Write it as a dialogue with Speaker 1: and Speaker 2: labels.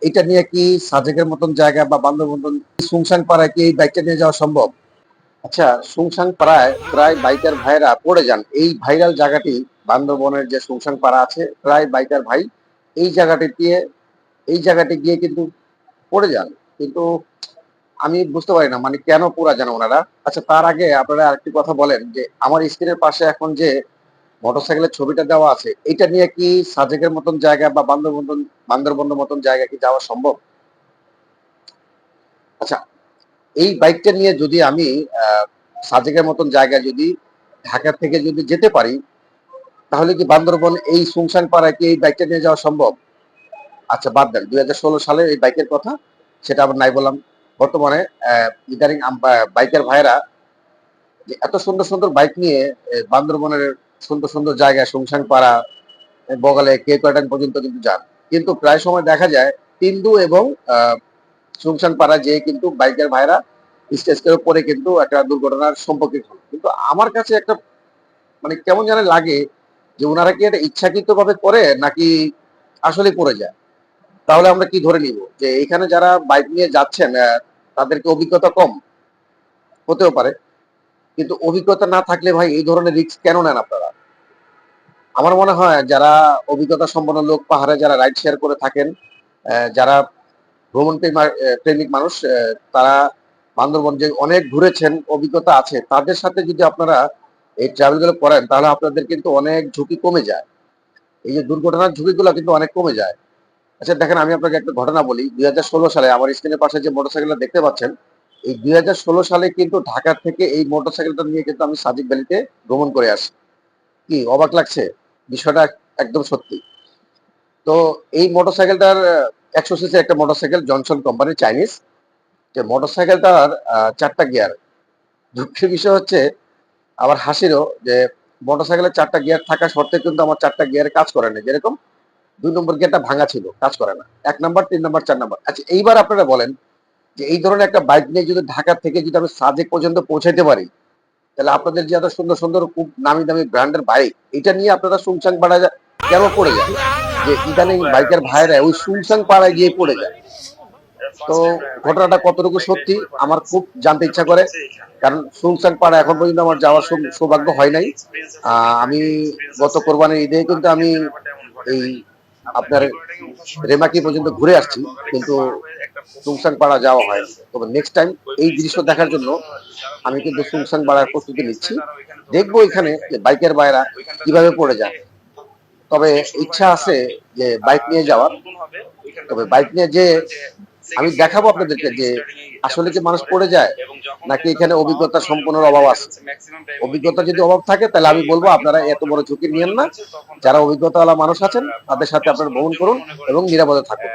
Speaker 1: এটা নিয়ে কি সাজেকের মতন জায়গা বা বান্দরবন সুংসাং পাড়ায় কি এই বাইকটা নিয়ে যাওয়া সম্ভব? আচ্ছা, সুংসাং পাড়ায় প্রায় বাইকার ভাইরা পড়ে যান। এই ভাইরাল জায়গাটি বান্দরবনের যে সুংসাং পাড়া আছে, প্রায় বাইকার ভাই এই জায়গাটি দিয়ে এই জায়গাটি গিয়ে কিন্তু পড়ে যান। কিন্তু আমি বুঝতে পারি না মানে কেন পড়ে যান ওনারা। আচ্ছা, তার আগে আপনারা আরেকটি কথা বলেন যে আমার স্ক্রিনের পাশে এখন যে মোটরসাইকেলের ছবিটা দেওয়া আছে, এটা নিয়ে কি সাজেকের মতন জায়গা বা বান্দরবনের মতন জায়গা কি যাওয়া সম্ভব? আচ্ছা, এই বাইকটা নিয়ে যদি আমি সাজেকের মতন জায়গায় যদি ঢাকা থেকে যদি যেতে পারি, তাহলে কি বান্দরবন এই সুনসান পাড়ায় কি এই বাইকটা নিয়ে যাওয়া সম্ভব? আচ্ছা, বাদ দেন 2016 সালে এই বাইকের কথা, সেটা আবার নাই বললাম। বর্তমানে ইদানিং বাইকের ভাইরা যে এত সুন্দর সুন্দর বাইক নিয়ে বান্দরবনের সুন্দর সুন্দর জায়গায় সুনসান পাড়া, বগালে কেওক্রাডাং পর্যন্ত কিন্তু যান। কিন্তু প্রায় সময় দেখা যায় তিন্দু এবং সুনসান পাড়া যেয়ে কিন্তু বাইকের ভাইরা স্টেজ করে পরে কিন্তু একটা দুর্ঘটনার সম্পর্কে হল। কিন্তু আমার কাছে একটা মানে কেমন যেন লাগে যে উনারা কি এটা ইচ্ছাকৃত ভাবে করে নাকি আসলে পড়ে যায়। তাহলে আমরা কি ধরে নিব যে এখানে যারা বাইক নিয়ে যাচ্ছেন তাদেরকে অভিজ্ঞতা কম হতেও পারে। কিন্তু অভিজ্ঞতা না থাকলে ভাই এই ধরনের রিস্ক কেন নেন আপনারা? আমার মনে হয় যারা অভিজ্ঞতা সম্পন্ন লোক পাহাড়ে যারা রাইড শেয়ার করে থাকেন, যারা ভ্রমণ প্রেমিক মানুষ, তারা বান্দরবন যে অনেক ঘুরেছেন, অভিজ্ঞতা আছে, তাদের সাথে যদি আপনারা এই ট্রাভেল গুলো করেন তাহলে আপনাদের কিন্তু অনেক ঝুঁকি কমে যায়। এই যে দুর্ঘটনার ঝুঁকিগুলো কিন্তু অনেক কমে যায়। আচ্ছা দেখেন, আমি আপনাকে একটা ঘটনা বলি। 2016 সালে আমার স্ক্রিনের পাশে যে মোটরসাইকেলটা দেখতে পাচ্ছেন, এই 2016 সালে কিন্তু ঢাকা থেকে এই মোটরসাইকেলটা নিয়ে কিন্তু আমি সাজেক ভ্যালিতে ভ্রমণ করে আসি। কি অবাক লাগছে? বিষয়টা একদম সত্যি। তো এই মোটরসাইকেলটার 100 সিসি একটা মোটরসাইকেল, জনসন কোম্পানির চাইনিজ। যে মোটরসাইকেলটার 4টা গিয়ার। দুঃখের বিষয় হচ্ছে আবার হাসিরও যে মোটরসাইকেলের 4টা গিয়ার থাকা সত্ত্বেও কিন্তু আমার 4টা গিয়ারে কাজ করে না। যেরকম 2 নম্বর গিয়ারটা ভাঙা ছিল, কাজ করে না। 1 নাম্বার, 3 নাম্বার, 4 নাম্বার। আচ্ছা, এইবার আপনারা বলেন যে এই ধরনের একটা বাইক নিয়ে যদি ঢাকা থেকে যদি আমি সাজেক পর্যন্ত পৌঁছাইতে পারি, তাহলে আপনাদের যে এত সুন্দর সুন্দর খুব নামি দামি ব্র্যান্ডের বাইক, এটা নিয়ে আপনারা সুনসান পাড়ায় কেন পড়ে যান? যে ইদানিং বাইকের ভাইরা ওই সুনসান পাড়ায় গিয়ে পড়ে যায়। তো ঘটনাটা কতটুকু সত্যি আমার খুব জানতে ইচ্ছা করে। কারণ সুনসান পাড়া এখন পর্যন্ত আমার যাওয়ার সৌভাগ্য হয় নাই। আমি গত কোরবানির ঈদে কিন্তু আমি এই আপনার রেমাকি পর্যন্ত ঘুরে আসছি, কিন্তু সুনসান পাড়া যাওয়া হয় না। তবে নেক্সট টাইম এই দৃশ্য দেখার জন্য আমি কিন্তু সুনসান পাড়ার প্রস্তুতি নিচ্ছি। দেখবো এখানে যে বাইকের ভাইরা কিভাবে পড়ে যায়। তবে ইচ্ছা আছে যে বাইক নিয়ে যাওয়ার। তবে বাইক নিয়ে যে আমি দেখাবো আপনাদেরকে যে আসলে কি মানুষ পড়ে যায় নাকি এখানে অভিজ্ঞতা সম্পন্নের অভাব আছে। অভিজ্ঞতা যদি অভাব থাকে তাহলে আমি বলবো আপনারা এত বড় ঝুঁকি নিয়েন না। যারা অভিজ্ঞতাওয়ালা মানুষ আছেন তাদের সাথে আপনারা ভ্রমণ করুন এবং নিরাপদে থাকুন।